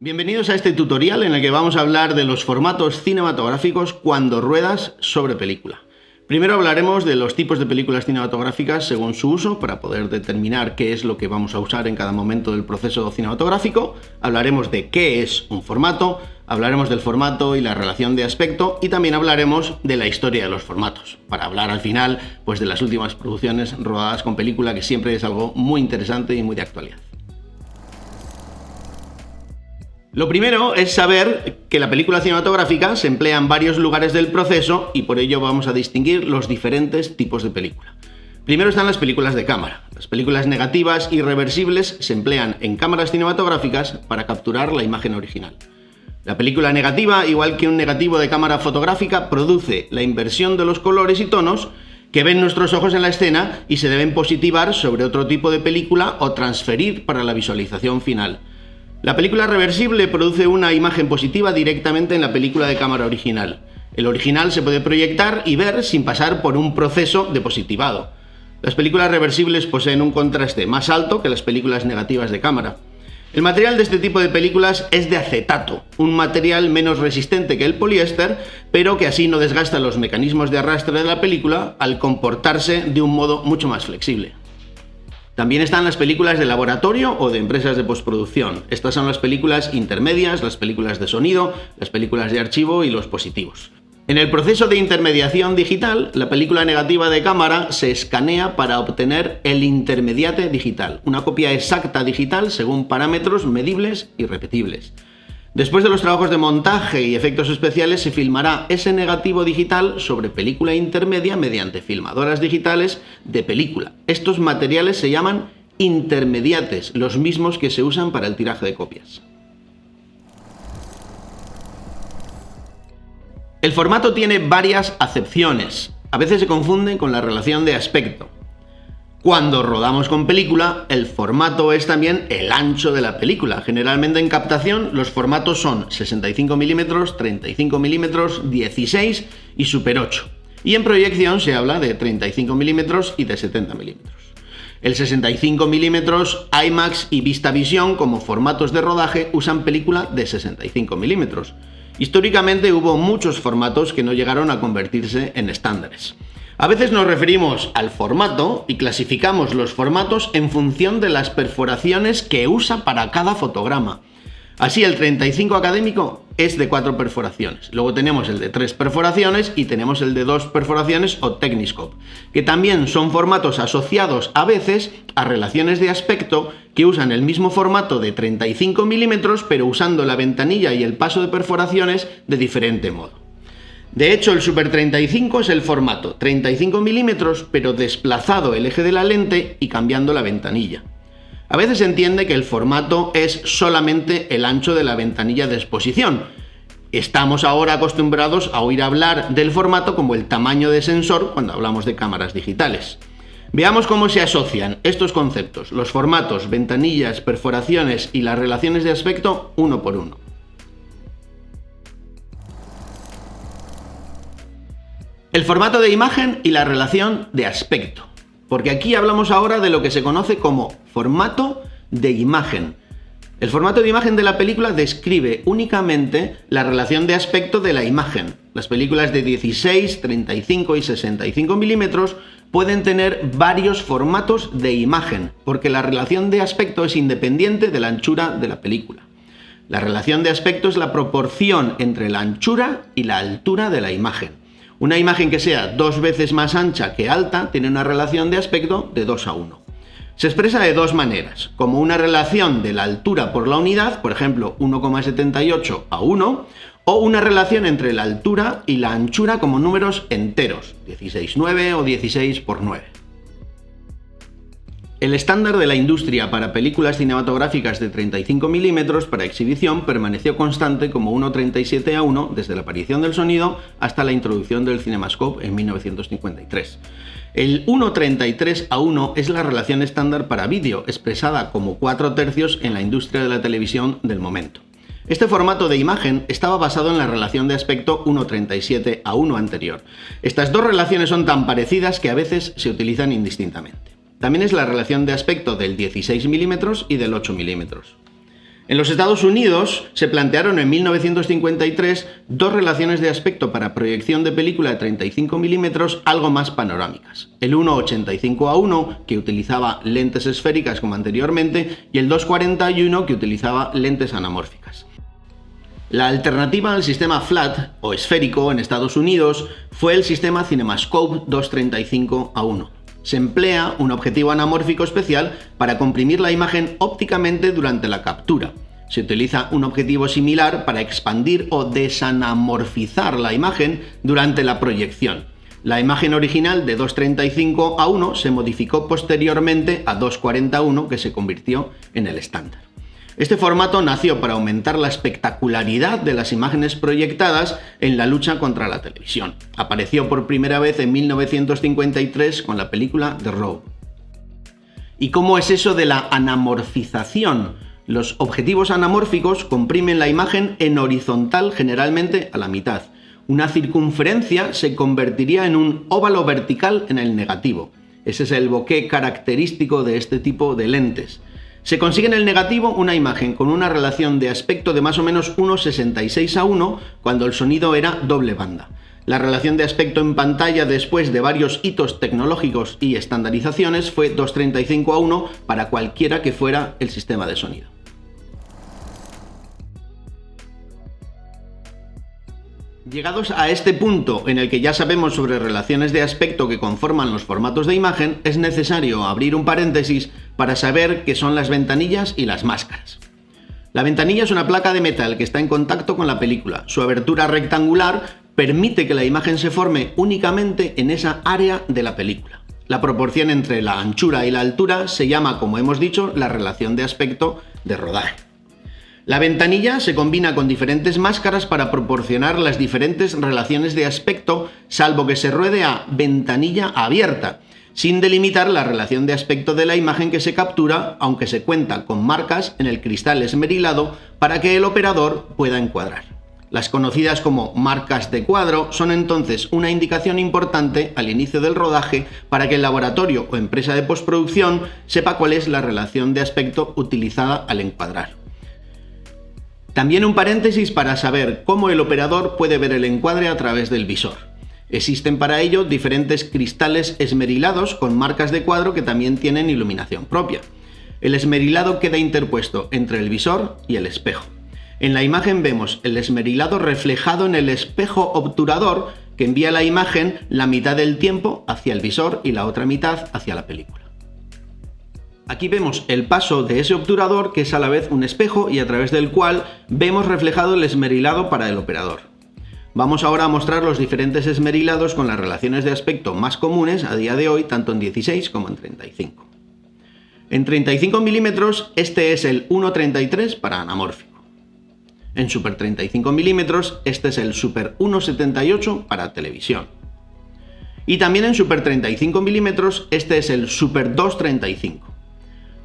Bienvenidos a este tutorial en el que vamos a hablar de los formatos cinematográficos cuando ruedas sobre película. Primero hablaremos de los tipos de películas cinematográficas según su uso para poder determinar qué es lo que vamos a usar en cada momento del proceso cinematográfico. Hablaremos de qué es un formato, hablaremos del formato y la relación de aspecto y también hablaremos de la historia de los formatos, para hablar al final pues de las últimas producciones rodadas con película, que siempre es algo muy interesante y muy de actualidad. Lo primero es saber que la película cinematográfica se emplea en varios lugares del proceso y por ello vamos a distinguir los diferentes tipos de película. Primero están las películas de cámara. Las películas negativas y reversibles se emplean en cámaras cinematográficas para capturar la imagen original. La película negativa, igual que un negativo de cámara fotográfica, produce la inversión de los colores y tonos que ven nuestros ojos en la escena y se deben positivar sobre otro tipo de película o transferir para la visualización final. La película reversible produce una imagen positiva directamente en la película de cámara original. El original se puede proyectar y ver sin pasar por un proceso de positivado. Las películas reversibles poseen un contraste más alto que las películas negativas de cámara. El material de este tipo de películas es de acetato, un material menos resistente que el poliéster, pero que así no desgasta los mecanismos de arrastre de la película al comportarse de un modo mucho más flexible. También están las películas de laboratorio o de empresas de postproducción. Estas son las películas intermedias, las películas de sonido, las películas de archivo y los positivos. En el proceso de intermediación digital, la película negativa de cámara se escanea para obtener el intermediate digital, una copia exacta digital según parámetros medibles y repetibles. Después de los trabajos de montaje y efectos especiales se filmará ese negativo digital sobre película intermedia mediante filmadoras digitales de película. Estos materiales se llaman intermediates, los mismos que se usan para el tiraje de copias. El formato tiene varias acepciones. A veces se confunde con la relación de aspecto. Cuando rodamos con película, el formato es también el ancho de la película. Generalmente en captación los formatos son 65 mm, 35 mm, 16 y Super 8. Y en proyección se habla de 35 mm y de 70 mm. El 65 mm, IMAX y VistaVision como formatos de rodaje usan película de 65 mm. Históricamente hubo muchos formatos que no llegaron a convertirse en estándares. A veces nos referimos al formato y clasificamos los formatos en función de las perforaciones que usa para cada fotograma. Así, el 35 académico es de 4 perforaciones. Luego tenemos el de 3 perforaciones y tenemos el de 2 perforaciones o Techniscope, que también son formatos asociados a veces a relaciones de aspecto que usan el mismo formato de 35 mm, pero usando la ventanilla y el paso de perforaciones de diferente modo. De hecho, el Super 35 es el formato 35 mm, pero desplazado el eje de la lente y cambiando la ventanilla. A veces se entiende que el formato es solamente el ancho de la ventanilla de exposición. Estamos ahora acostumbrados a oír hablar del formato como el tamaño de sensor cuando hablamos de cámaras digitales. Veamos cómo se asocian estos conceptos, los formatos, ventanillas, perforaciones y las relaciones de aspecto uno por uno. El formato de imagen y la relación de aspecto, porque aquí hablamos ahora de lo que se conoce como formato de imagen. El formato de imagen de la película describe únicamente la relación de aspecto de la imagen. Las películas de 16, 35 y 65 milímetros pueden tener varios formatos de imagen, porque la relación de aspecto es independiente de la anchura de la película. La relación de aspecto es la proporción entre la anchura y la altura de la imagen. Una imagen que sea 2 veces más ancha que alta tiene una relación de aspecto de 2:1. Se expresa de dos maneras, como una relación de la altura por la unidad, por ejemplo 1,78:1, o una relación entre la altura y la anchura como números enteros, 16:9 o 16:9. El estándar de la industria para películas cinematográficas de 35 mm para exhibición permaneció constante como 1,37:1 desde la aparición del sonido hasta la introducción del CinemaScope en 1953. El 1,33:1 es la relación estándar para vídeo, expresada como 4/3 en la industria de la televisión del momento. Este formato de imagen estaba basado en la relación de aspecto 1,37:1 anterior. Estas dos relaciones son tan parecidas que a veces se utilizan indistintamente. También es la relación de aspecto del 16 mm y del 8 mm. En los Estados Unidos se plantearon en 1953 dos relaciones de aspecto para proyección de película de 35 mm algo más panorámicas. El 1.85:1, que utilizaba lentes esféricas como anteriormente, y el 2.41, que utilizaba lentes anamórficas. La alternativa al sistema flat o esférico en Estados Unidos fue el sistema CinemaScope 2.35:1. Se emplea un objetivo anamórfico especial para comprimir la imagen ópticamente durante la captura. Se utiliza un objetivo similar para expandir o desanamorfizar la imagen durante la proyección. La imagen original de 2.35:1 se modificó posteriormente a 2.40:1, que se convirtió en el estándar. Este formato nació para aumentar la espectacularidad de las imágenes proyectadas en la lucha contra la televisión. Apareció por primera vez en 1953 con la película The Robe. ¿Y cómo es eso de la anamorfización? Los objetivos anamórficos comprimen la imagen en horizontal, generalmente a la mitad. Una circunferencia se convertiría en un óvalo vertical en el negativo. Ese es el bokeh característico de este tipo de lentes. Se consigue en el negativo una imagen con una relación de aspecto de más o menos 1.66:1 cuando el sonido era doble banda. La relación de aspecto en pantalla después de varios hitos tecnológicos y estandarizaciones fue 2.35:1 para cualquiera que fuera el sistema de sonido. Llegados a este punto en el que ya sabemos sobre relaciones de aspecto que conforman los formatos de imagen, es necesario abrir un paréntesis para saber qué son las ventanillas y las máscaras. La ventanilla es una placa de metal que está en contacto con la película. Su abertura rectangular permite que la imagen se forme únicamente en esa área de la película. La proporción entre la anchura y la altura se llama, como hemos dicho, la relación de aspecto de rodaje. La ventanilla se combina con diferentes máscaras para proporcionar las diferentes relaciones de aspecto, salvo que se ruede a ventanilla abierta, sin delimitar la relación de aspecto de la imagen que se captura, aunque se cuenta con marcas en el cristal esmerilado para que el operador pueda encuadrar. Las conocidas como marcas de cuadro son entonces una indicación importante al inicio del rodaje para que el laboratorio o empresa de postproducción sepa cuál es la relación de aspecto utilizada al encuadrar. También un paréntesis para saber cómo el operador puede ver el encuadre a través del visor. Existen para ello diferentes cristales esmerilados con marcas de cuadro que también tienen iluminación propia. El esmerilado queda interpuesto entre el visor y el espejo. En la imagen vemos el esmerilado reflejado en el espejo obturador que envía la imagen la mitad del tiempo hacia el visor y la otra mitad hacia la película. Aquí vemos el paso de ese obturador, que es a la vez un espejo y a través del cual vemos reflejado el esmerilado para el operador. Vamos ahora a mostrar los diferentes esmerilados con las relaciones de aspecto más comunes a día de hoy, tanto en 16 como en 35. En 35 mm este es el 1.33 para anamórfico. En Super 35 mm este es el Super 1.78 para televisión. Y también en Super 35 mm este es el Super 2.35.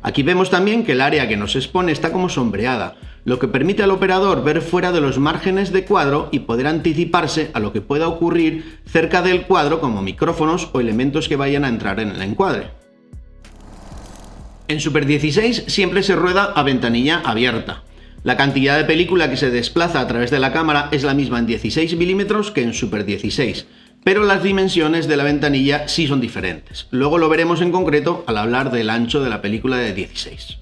Aquí vemos también que el área que nos expone está como sombreada, lo que permite al operador ver fuera de los márgenes de cuadro y poder anticiparse a lo que pueda ocurrir cerca del cuadro, como micrófonos o elementos que vayan a entrar en el encuadre. En Super 16 siempre se rueda a ventanilla abierta. La cantidad de película que se desplaza a través de la cámara es la misma en 16 mm que en Super 16. Pero las dimensiones de la ventanilla sí son diferentes. Luego lo veremos en concreto al hablar del ancho de la película de 16.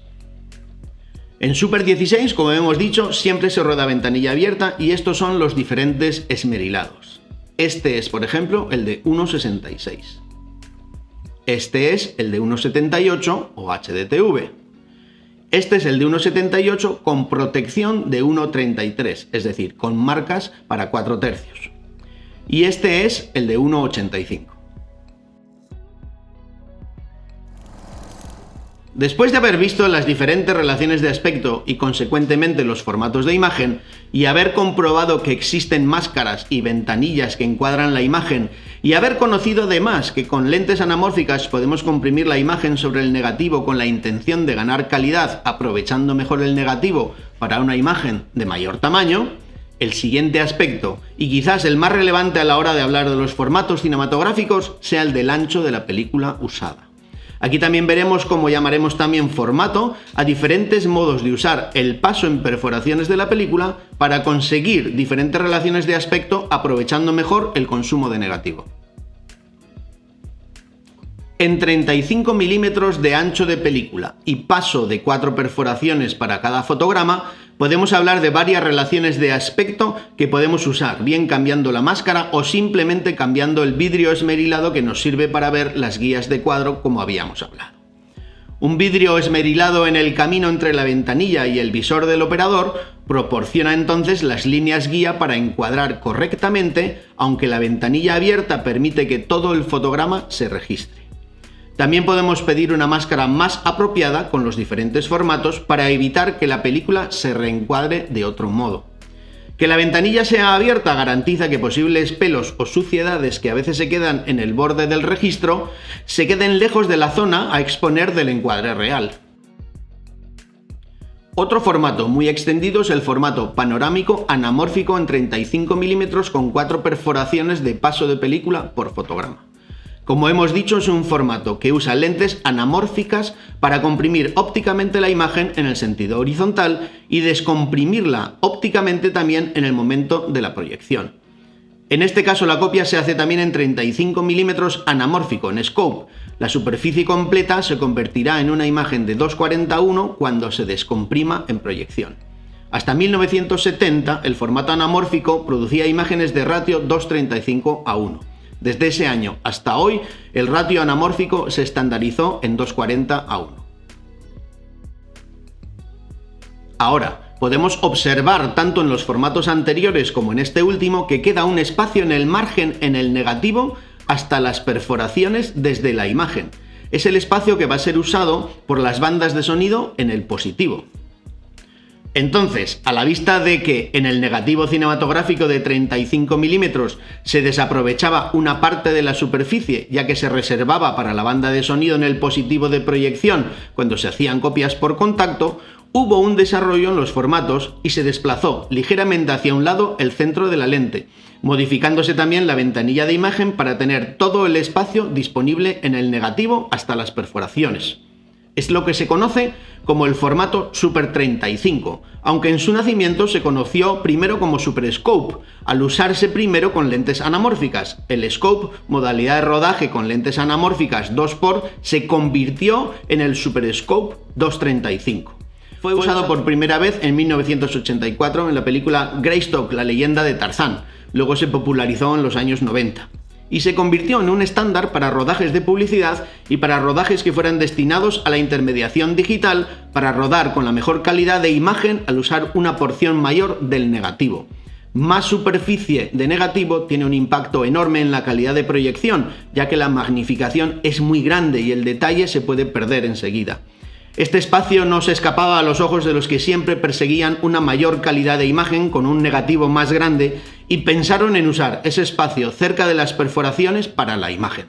En Super 16, como hemos dicho, siempre se rueda ventanilla abierta y estos son los diferentes esmerilados. Este es, por ejemplo, el de 1.66. Este es el de 1.78 o HDTV. Este es el de 1.78 con protección de 1.33, es decir, con marcas para 4/3. Y este es el de 1.85. Después de haber visto las diferentes relaciones de aspecto y consecuentemente los formatos de imagen, y haber comprobado que existen máscaras y ventanillas que encuadran la imagen, y haber conocido además que con lentes anamórficas podemos comprimir la imagen sobre el negativo con la intención de ganar calidad aprovechando mejor el negativo para una imagen de mayor tamaño, el siguiente aspecto, y quizás el más relevante a la hora de hablar de los formatos cinematográficos, sea el del ancho de la película usada. Aquí también veremos cómo llamaremos también formato a diferentes modos de usar el paso en perforaciones de la película para conseguir diferentes relaciones de aspecto aprovechando mejor el consumo de negativo. En 35 milímetros de ancho de película y paso de 4 perforaciones para cada fotograma, podemos hablar de varias relaciones de aspecto que podemos usar, bien cambiando la máscara o simplemente cambiando el vidrio esmerilado que nos sirve para ver las guías de cuadro como habíamos hablado. Un vidrio esmerilado en el camino entre la ventanilla y el visor del operador proporciona entonces las líneas guía para encuadrar correctamente, aunque la ventanilla abierta permite que todo el fotograma se registre. También podemos pedir una máscara más apropiada con los diferentes formatos para evitar que la película se reencuadre de otro modo. Que la ventanilla sea abierta garantiza que posibles pelos o suciedades que a veces se quedan en el borde del registro se queden lejos de la zona a exponer del encuadre real. Otro formato muy extendido es el formato panorámico anamórfico en 35 milímetros con 4 perforaciones de paso de película por fotograma. Como hemos dicho, es un formato que usa lentes anamórficas para comprimir ópticamente la imagen en el sentido horizontal y descomprimirla ópticamente también en el momento de la proyección. En este caso la copia se hace también en 35 milímetros anamórfico, en scope. La superficie completa se convertirá en una imagen de 2:41 cuando se descomprima en proyección. Hasta 1970 el formato anamórfico producía imágenes de ratio 2:35:1. Desde ese año hasta hoy, el ratio anamórfico se estandarizó en 2:40:1. Ahora, podemos observar tanto en los formatos anteriores como en este último que queda un espacio en el margen en el negativo hasta las perforaciones desde la imagen. Es el espacio que va a ser usado por las bandas de sonido en el positivo. Entonces, a la vista de que en el negativo cinematográfico de 35 milímetros se desaprovechaba una parte de la superficie, ya que se reservaba para la banda de sonido en el positivo de proyección cuando se hacían copias por contacto, hubo un desarrollo en los formatos y se desplazó ligeramente hacia un lado el centro de la lente, modificándose también la ventanilla de imagen para tener todo el espacio disponible en el negativo hasta las perforaciones. Es lo que se conoce como el formato Super 35, aunque en su nacimiento se conoció primero como Super Scope, al usarse primero con lentes anamórficas. El Scope, modalidad de rodaje con lentes anamórficas 2x, se convirtió en el Super Scope 235. Fue usado por primera vez en 1984 en la película Greystock, la leyenda de Tarzán. Luego se popularizó en los años 90. Y se convirtió en un estándar para rodajes de publicidad y para rodajes que fueran destinados a la intermediación digital para rodar con la mejor calidad de imagen al usar una porción mayor del negativo. Más superficie de negativo tiene un impacto enorme en la calidad de proyección, ya que la magnificación es muy grande y el detalle se puede perder enseguida. Este espacio no se escapaba a los ojos de los que siempre perseguían una mayor calidad de imagen con un negativo más grande y pensaron en usar ese espacio cerca de las perforaciones para la imagen.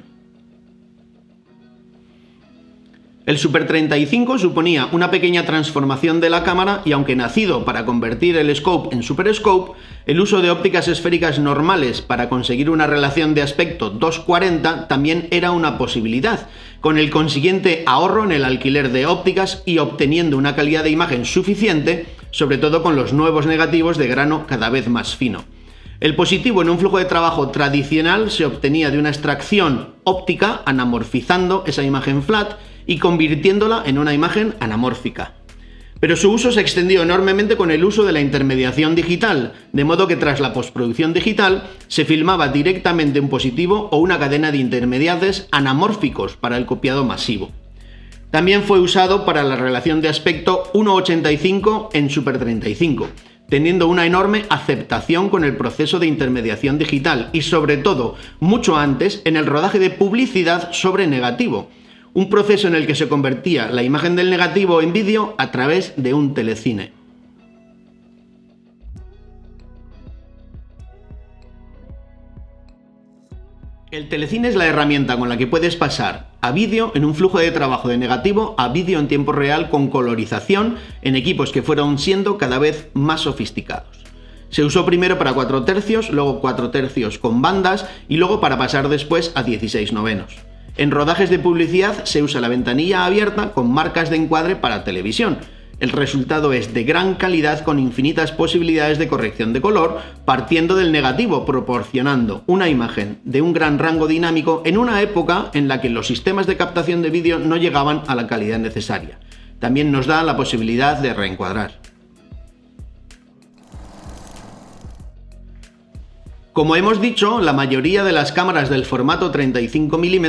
El Super 35 suponía una pequeña transformación de la cámara y aunque nacido para convertir el scope en Super Scope, el uso de ópticas esféricas normales para conseguir una relación de aspecto 2:40 también era una posibilidad, con el consiguiente ahorro en el alquiler de ópticas y obteniendo una calidad de imagen suficiente, sobre todo con los nuevos negativos de grano cada vez más fino. El positivo en un flujo de trabajo tradicional se obtenía de una extracción óptica anamorfizando esa imagen flat y convirtiéndola en una imagen anamórfica. Pero su uso se extendió enormemente con el uso de la intermediación digital, de modo que tras la postproducción digital se filmaba directamente un positivo o una cadena de intermediares anamórficos para el copiado masivo. También fue usado para la relación de aspecto 1:85 en Super 35, teniendo una enorme aceptación con el proceso de intermediación digital y sobre todo, mucho antes, en el rodaje de publicidad sobre negativo, un proceso en el que se convertía la imagen del negativo en vídeo a través de un telecine. El telecine es la herramienta con la que puedes pasar a vídeo en un flujo de trabajo de negativo a vídeo en tiempo real con colorización en equipos que fueron siendo cada vez más sofisticados. Se usó primero para 4/3, luego 4/3 con bandas y luego para pasar después a 16/9. En rodajes de publicidad se usa la ventanilla abierta con marcas de encuadre para televisión. El resultado es de gran calidad con infinitas posibilidades de corrección de color, partiendo del negativo, proporcionando una imagen de un gran rango dinámico en una época en la que los sistemas de captación de vídeo no llegaban a la calidad necesaria. También nos da la posibilidad de reencuadrar. Como hemos dicho, la mayoría de las cámaras del formato 35 mm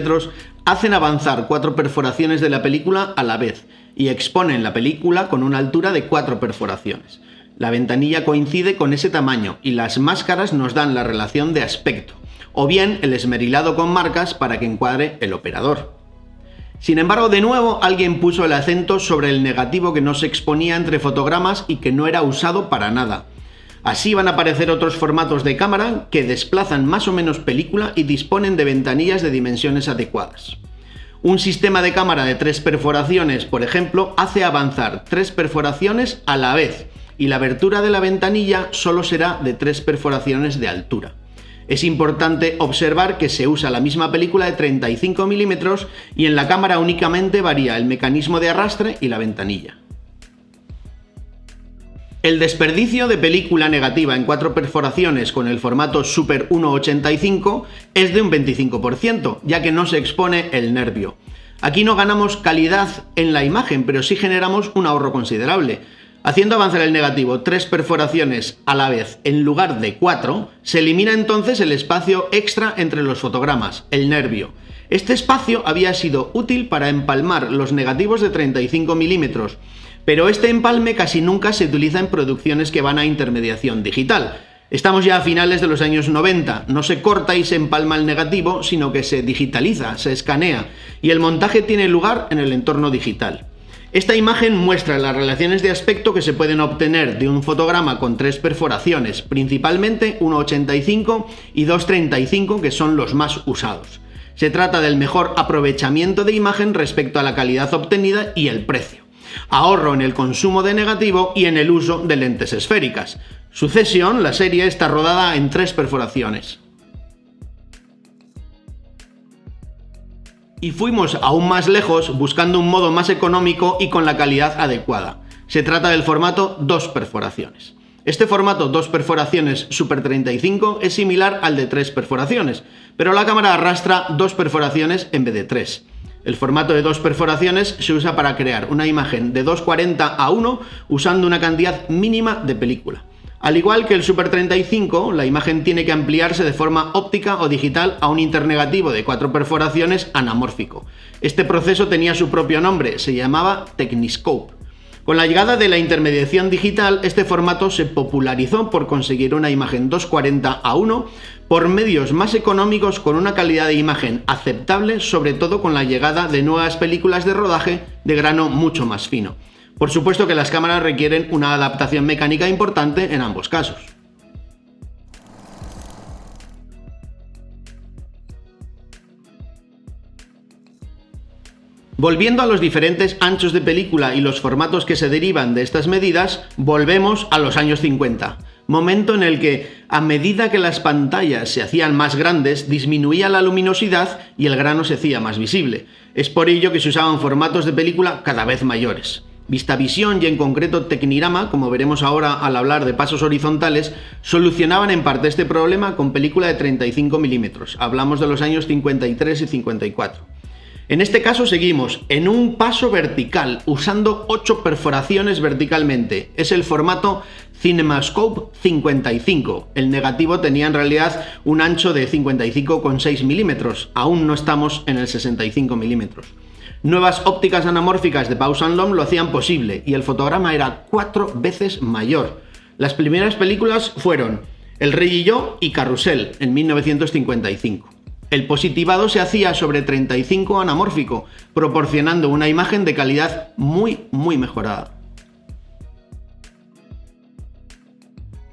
hacen avanzar 4 perforaciones de la película a la vez y exponen la película con una altura de 4 perforaciones. La ventanilla coincide con ese tamaño y las máscaras nos dan la relación de aspecto, o bien el esmerilado con marcas para que encuadre el operador. Sin embargo, de nuevo, alguien puso el acento sobre el negativo que no se exponía entre fotogramas y que no era usado para nada. Así van a aparecer otros formatos de cámara que desplazan más o menos película y disponen de ventanillas de dimensiones adecuadas. Un sistema de cámara de 3 perforaciones, por ejemplo, hace avanzar 3 perforaciones a la vez y la abertura de la ventanilla solo será de 3 perforaciones de altura. Es importante observar que se usa la misma película de 35 mm y en la cámara únicamente varía el mecanismo de arrastre y la ventanilla. El desperdicio de película negativa en 4 perforaciones con el formato Super 1.85 es de un 25%, ya que no se expone el nervio. Aquí no ganamos calidad en la imagen, pero sí generamos un ahorro considerable. Haciendo avanzar el negativo 3 perforaciones a la vez en lugar de 4, se elimina entonces el espacio extra entre los fotogramas, el nervio. Este espacio había sido útil para empalmar los negativos de 35 mm, pero este empalme casi nunca se utiliza en producciones que van a intermediación digital. Estamos ya a finales de los años 90, no se corta y se empalma el negativo, sino que se digitaliza, se escanea, y el montaje tiene lugar en el entorno digital. Esta imagen muestra las relaciones de aspecto que se pueden obtener de un fotograma con 3 perforaciones, principalmente 1.85 y 2.35, que son los más usados. Se trata del mejor aprovechamiento de imagen respecto a la calidad obtenida y el precio. Ahorro en el consumo de negativo y en el uso de lentes esféricas. Succession, la serie, está rodada en 3 perforaciones. Y fuimos aún más lejos buscando un modo más económico y con la calidad adecuada. Se trata del formato 2 perforaciones. Este formato 2 perforaciones Super 35 es similar al de 3 perforaciones, pero la cámara arrastra 2 perforaciones en vez de 3. El formato de 2 perforaciones se usa para crear una imagen de 2:40:1 usando una cantidad mínima de película. Al igual que el Super 35, la imagen tiene que ampliarse de forma óptica o digital a un internegativo de 4 perforaciones anamórfico. Este proceso tenía su propio nombre, se llamaba Techniscope. Con la llegada de la intermediación digital, este formato se popularizó por conseguir una imagen 2:40:1 por medios más económicos con una calidad de imagen aceptable, sobre todo con la llegada de nuevas películas de rodaje de grano mucho más fino. Por supuesto que las cámaras requieren una adaptación mecánica importante en ambos casos. Volviendo a los diferentes anchos de película y los formatos que se derivan de estas medidas, volvemos a los años 50, momento en el que, a medida que las pantallas se hacían más grandes, disminuía la luminosidad y el grano se hacía más visible. Es por ello que se usaban formatos de película cada vez mayores. VistaVision y en concreto Technirama, como veremos ahora al hablar de pasos horizontales, solucionaban en parte este problema con película de 35 mm. Hablamos de los años 53 y 54. En este caso seguimos en un paso vertical, usando 8 perforaciones verticalmente. Es el formato CinemaScope 55. El negativo tenía en realidad un ancho de 55,6 mm. Aún no estamos en el 65 mm. Nuevas ópticas anamórficas de Bausch & Lomb lo hacían posible y el fotograma era 4 veces mayor. Las primeras películas fueron El Rey y yo y Carrusel en 1955. El positivado se hacía sobre 35 anamórfico, proporcionando una imagen de calidad muy mejorada.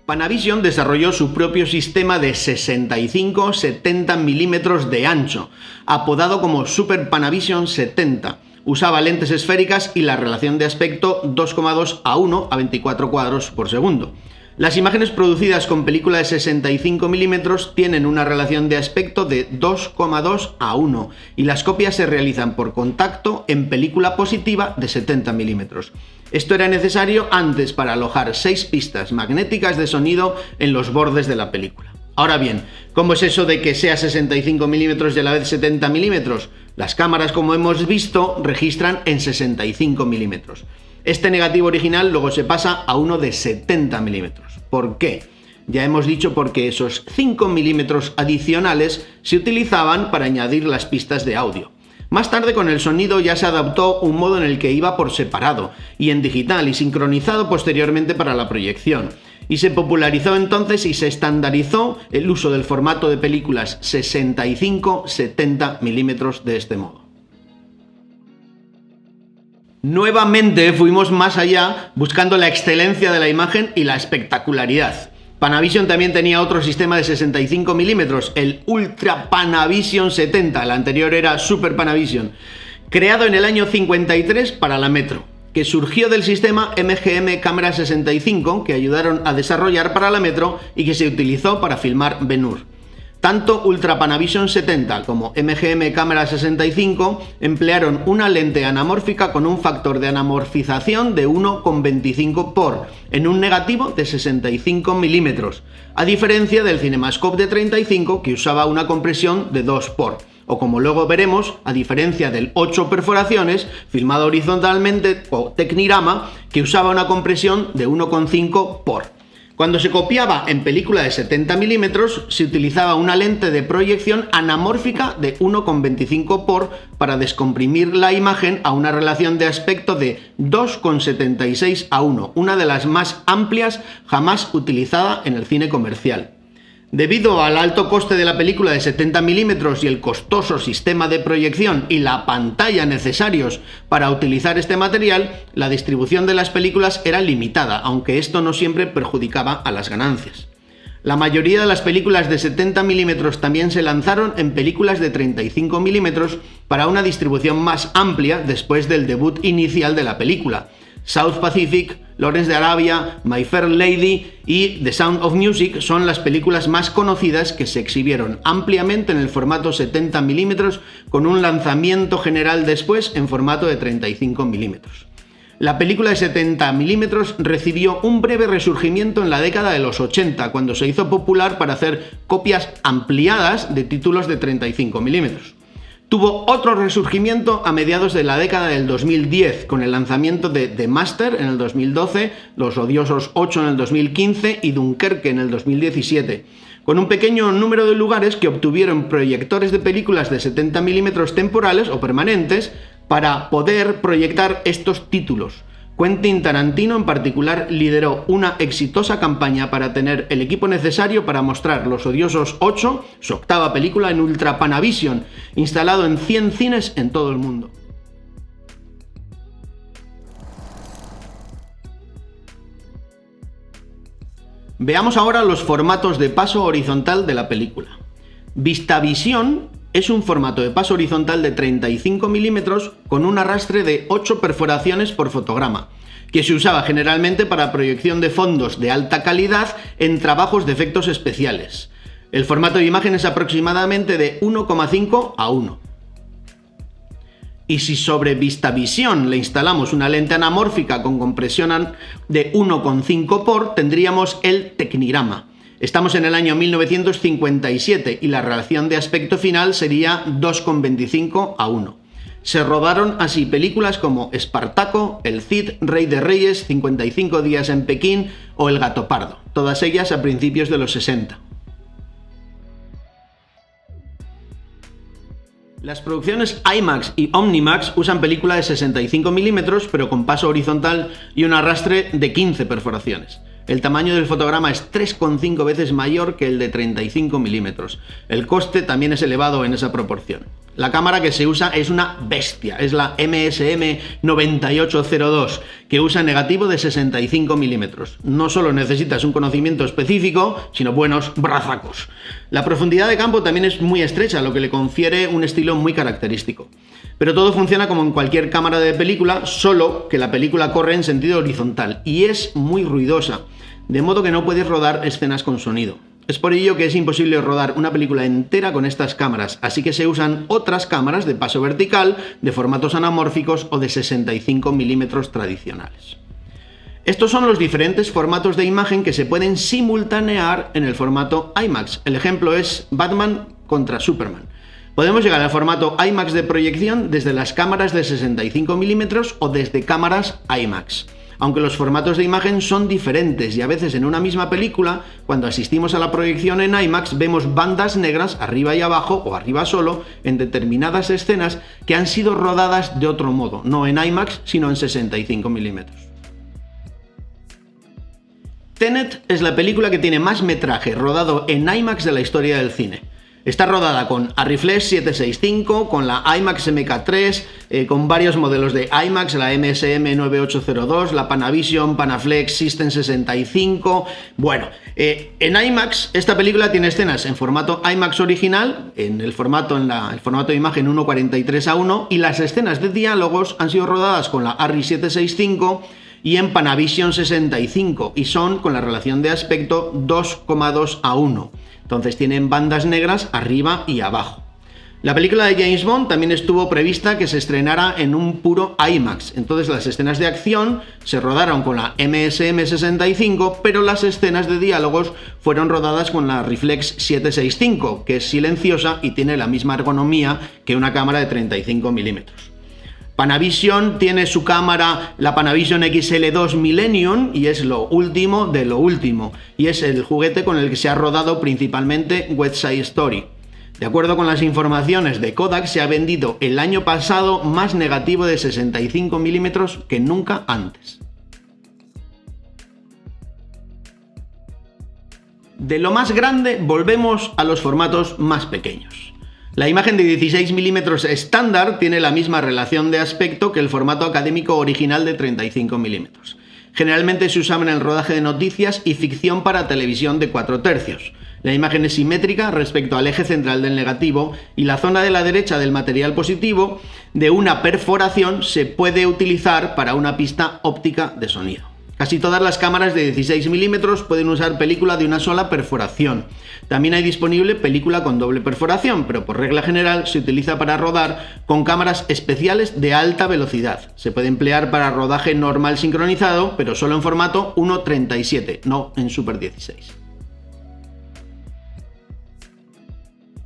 Panavision desarrolló su propio sistema de 65-70 mm de ancho, apodado como Super Panavision 70. Usaba lentes esféricas y la relación de aspecto 2,2:1 a 24 cuadros por segundo. Las imágenes producidas con película de 65 mm tienen una relación de aspecto de 2,2 a 1 y las copias se realizan por contacto en película positiva de 70 mm. Esto era necesario antes para alojar 6 pistas magnéticas de sonido en los bordes de la película. Ahora bien, ¿cómo es eso de que sea 65 mm y a la vez 70 mm? Las cámaras, como hemos visto, registran en 65 mm. Este negativo original luego se pasa a uno de 70 mm. ¿Por qué? Ya hemos dicho porque esos 5 milímetros adicionales se utilizaban para añadir las pistas de audio. Más tarde con el sonido ya se adaptó un modo en el que iba por separado y en digital y sincronizado posteriormente para la proyección. Y se popularizó entonces y se estandarizó el uso del formato de películas 65-70 milímetros de este modo. Nuevamente fuimos más allá buscando la excelencia de la imagen y la espectacularidad. Panavision también tenía otro sistema de 65 milímetros, el Ultra Panavision 70, el anterior era Super Panavision, creado en el año 53 para la Metro, que surgió del sistema MGM Cámara 65 que ayudaron a desarrollar para la Metro y que se utilizó para filmar Ben-Hur. Tanto Ultra Panavision 70 como MGM Cámara 65 emplearon una lente anamórfica con un factor de anamorfización de 1,25 por en un negativo de 65 milímetros, a diferencia del CinemaScope de 35 que usaba una compresión de 2 por, o como luego veremos, a diferencia del 8 perforaciones, filmado horizontalmente, o Technirama, que usaba una compresión de 1,5 por. Cuando se copiaba en película de 70 milímetros, se utilizaba una lente de proyección anamórfica de 1,25 por para descomprimir la imagen a una relación de aspecto de 2,76 a 1, una de las más amplias jamás utilizada en el cine comercial. Debido al alto coste de la película de 70 milímetros y el costoso sistema de proyección y la pantalla necesarios para utilizar este material, la distribución de las películas era limitada, aunque esto no siempre perjudicaba a las ganancias. La mayoría de las películas de 70 milímetros también se lanzaron en películas de 35 milímetros para una distribución más amplia después del debut inicial de la película. South Pacific, Lawrence de Arabia, My Fair Lady y The Sound of Music son las películas más conocidas que se exhibieron ampliamente en el formato 70 milímetros con un lanzamiento general después en formato de 35 milímetros. La película de 70 milímetros recibió un breve resurgimiento en la década de los 80, cuando se hizo popular para hacer copias ampliadas de títulos de 35 milímetros. Tuvo otro resurgimiento a mediados de la década del 2010, con el lanzamiento de The Master en el 2012, Los Odiosos 8 en el 2015 y Dunkerque en el 2017, con un pequeño número de lugares que obtuvieron proyectores de películas de 70 milímetros temporales o permanentes para poder proyectar estos títulos. Quentin Tarantino en particular lideró una exitosa campaña para tener el equipo necesario para mostrar Los Odiosos 8, su octava película, en Ultra Panavision, instalado en 100 cines en todo el mundo. Veamos ahora los formatos de paso horizontal de la película. VistaVision es un formato de paso horizontal de 35 milímetros con un arrastre de 8 perforaciones por fotograma, que se usaba generalmente para proyección de fondos de alta calidad en trabajos de efectos especiales. El formato de imagen es aproximadamente de 1,5 a 1. Y si sobre VistaVision le instalamos una lente anamórfica con compresión de 1,5 por, tendríamos el Technirama. Estamos en el año 1957 y la relación de aspecto final sería 2,25 a 1. Se rodaron así películas como Espartaco, El Cid, Rey de Reyes, 55 días en Pekín o El Gato Pardo, todas ellas a principios de los 60. Las producciones IMAX y Omnimax usan película de 65 milímetros pero con paso horizontal y un arrastre de 15 perforaciones. El tamaño del fotograma es 3,5 veces mayor que el de 35 milímetros. El coste también es elevado en esa proporción. La cámara que se usa es una bestia, es la MSM 9802, que usa negativo de 65 milímetros. No solo necesitas un conocimiento específico, sino buenos brazacos. La profundidad de campo también es muy estrecha, lo que le confiere un estilo muy característico. Pero todo funciona como en cualquier cámara de película, solo que la película corre en sentido horizontal y es muy ruidosa. de modo que no puedes rodar escenas con sonido. Es por ello que es imposible rodar una película entera con estas cámaras, así que se usan otras cámaras de paso vertical, de formatos anamórficos o de 65 milímetros tradicionales. Estos son los diferentes formatos de imagen que se pueden simultanear en el formato IMAX. El ejemplo es Batman contra Superman. Podemos llegar al formato IMAX de proyección desde las cámaras de 65 milímetros o desde cámaras IMAX. Aunque los formatos de imagen son diferentes y a veces en una misma película, cuando asistimos a la proyección en IMAX vemos bandas negras arriba y abajo o arriba solo en determinadas escenas que han sido rodadas de otro modo, no en IMAX sino en 65 milímetros. Tenet es la película que tiene más metraje rodado en IMAX de la historia del cine. Está rodada con Arriflex 765, con la IMAX MK3, con varios modelos de IMAX, la MSM 9802, la Panavision Panaflex System 65... Bueno, en IMAX esta película tiene escenas en formato IMAX original, en el formato de imagen 1:43:1, y las escenas de diálogos han sido rodadas con la Arri 765 y en Panavision 65, y son con la relación de aspecto 2,2:1. Entonces tienen bandas negras arriba y abajo. La película de James Bond también estuvo prevista que se estrenara en un puro IMAX. Entonces las escenas de acción se rodaron con la MSM 65, pero las escenas de diálogos fueron rodadas con la Reflex 765, que es silenciosa y tiene la misma ergonomía que una cámara de 35 milímetros. Panavision tiene su cámara, la Panavision XL2 Millennium, y es lo último de lo último, y es el juguete con el que se ha rodado principalmente West Side Story. De acuerdo con las informaciones de Kodak, se ha vendido el año pasado más negativo de 65 milímetros que nunca antes. De lo más grande volvemos a los formatos más pequeños. La imagen de 16 milímetros estándar tiene la misma relación de aspecto que el formato académico original de 35 milímetros. Generalmente se usaba en el rodaje de noticias y ficción para televisión de 4/3. La imagen es simétrica respecto al eje central del negativo y la zona de la derecha del material positivo de una perforación se puede utilizar para una pista óptica de sonido. Casi todas las cámaras de 16 milímetros pueden usar película de una sola perforación. También hay disponible película con doble perforación, pero por regla general se utiliza para rodar con cámaras especiales de alta velocidad. Se puede emplear para rodaje normal sincronizado, pero solo en formato 1:37, no en Super 16.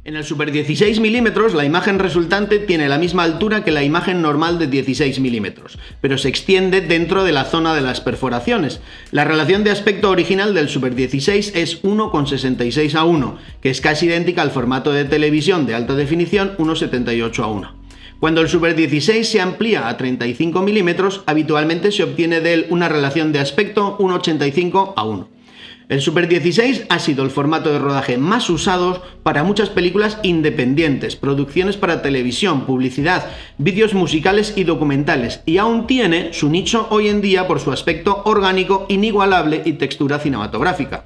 En el Super 16 milímetros la imagen resultante tiene la misma altura que la imagen normal de 16 milímetros, pero se extiende dentro de la zona de las perforaciones. La relación de aspecto original del Super 16 es 1,66:1, que es casi idéntica al formato de televisión de alta definición 1,78:1. Cuando el Super 16 se amplía a 35 milímetros, habitualmente se obtiene de él una relación de aspecto 1,85:1. El Super 16 ha sido el formato de rodaje más usado para muchas películas independientes, producciones para televisión, publicidad, vídeos musicales y documentales, y aún tiene su nicho hoy en día por su aspecto orgánico, inigualable y textura cinematográfica.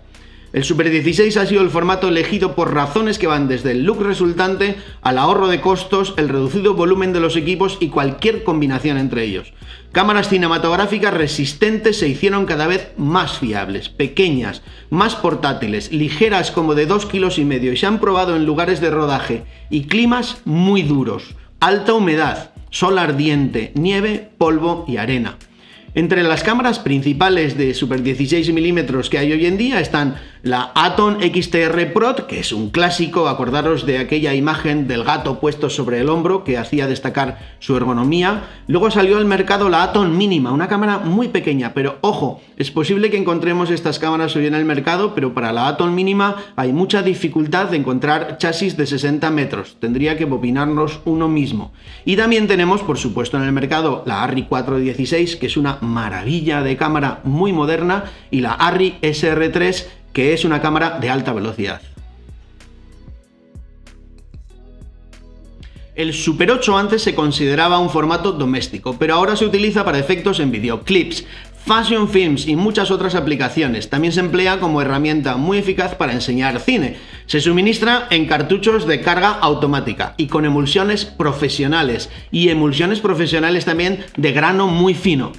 El Super 16 ha sido el formato elegido por razones que van desde el look resultante al ahorro de costos, el reducido volumen de los equipos y cualquier combinación entre ellos. Cámaras cinematográficas resistentes se hicieron cada vez más fiables, pequeñas, más portátiles, ligeras como de 2,5 kilos y se han probado en lugares de rodaje y climas muy duros, alta humedad, sol ardiente, nieve, polvo y arena. Entre las cámaras principales de Super 16 milímetros que hay hoy en día están la Atom XTR Prod, que es un clásico, acordaros de aquella imagen del gato puesto sobre el hombro que hacía destacar su ergonomía. Luego salió al mercado la Atom Mínima, una cámara muy pequeña, pero ojo, es posible que encontremos estas cámaras hoy en el mercado, pero para la Atom Mínima hay mucha dificultad de encontrar chasis de 60 metros, tendría que bobinarnos uno mismo. Y también tenemos, por supuesto, en el mercado la Arri 416, que es una maravilla de cámara muy moderna, y la Arri SR3, que es una cámara de alta velocidad. El Super 8 antes se consideraba un formato doméstico, pero ahora se utiliza para efectos en videoclips, fashion films y muchas otras aplicaciones. También se emplea como herramienta muy eficaz para enseñar cine. Se suministra en cartuchos de carga automática y con emulsiones profesionales, y emulsiones profesionales también de grano muy fino.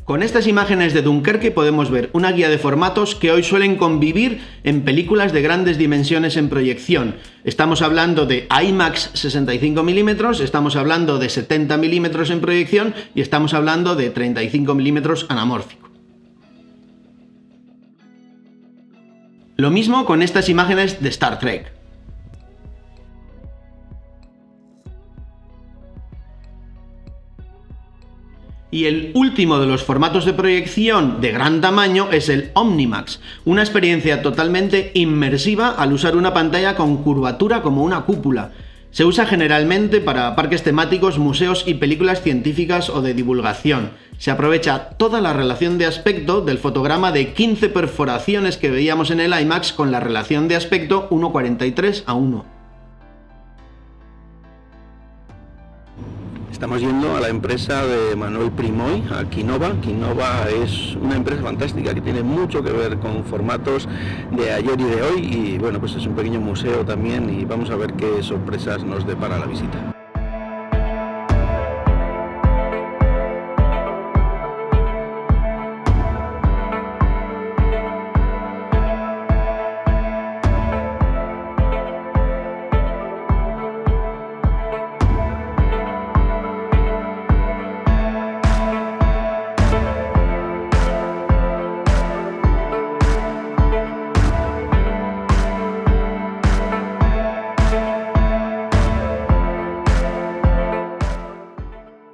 Con estas imágenes de Dunkerque podemos ver una guía de formatos que hoy suelen convivir en películas de grandes dimensiones en proyección. Estamos hablando de IMAX 65 mm, estamos hablando de 70 mm en proyección y estamos hablando de 35 mm anamórfico. Lo mismo con estas imágenes de Star Trek. Y el último de los formatos de proyección de gran tamaño es el Omnimax, una experiencia totalmente inmersiva al usar una pantalla con curvatura como una cúpula. Se usa generalmente para parques temáticos, museos y películas científicas o de divulgación. Se aprovecha toda la relación de aspecto del fotograma de 15 perforaciones que veíamos en el IMAX con la relación de aspecto 1:43:1. Estamos yendo a la empresa de Manuel Primoy, a Kinova. Kinova es una empresa fantástica que tiene mucho que ver con formatos de ayer y de hoy y bueno, pues es un pequeño museo también y vamos a ver qué sorpresas nos depara la visita.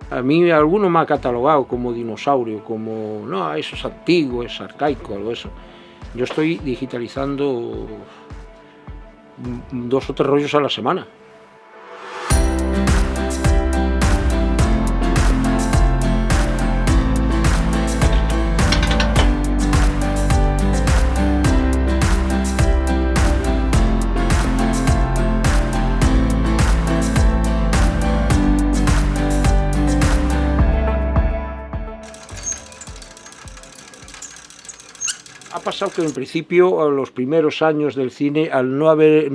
A mí alguno me ha catalogado como dinosaurio, como, no, eso es antiguo, es arcaico, algo eso. Yo estoy digitalizando 2 o 3 rollos a la semana. Ha pasado que en principio, a los primeros años del cine, al no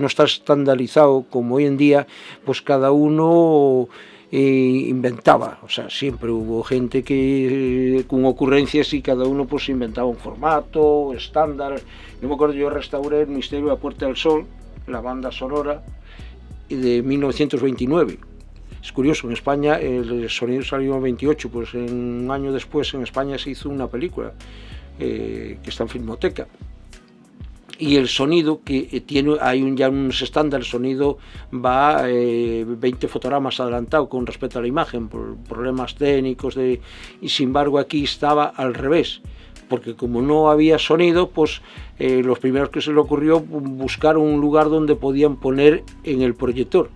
estar estandarizado como hoy en día, pues cada uno inventaba, o sea, siempre hubo gente que con ocurrencias y cada uno pues inventaba un formato, estándar. Yo me acuerdo, yo restauré El misterio de la Puerta del Sol, la banda sonora de 1929. Es curioso, en España el sonido salió en 28, pues un año después en España se hizo una película que está en Filmoteca, y el sonido que tiene, hay ya unos estándares, el sonido va 20 fotogramas adelantado con respecto a la imagen por problemas técnicos y sin embargo aquí estaba al revés, porque como no había sonido, pues los primeros que se le ocurrió buscar un lugar donde podían poner en el proyector.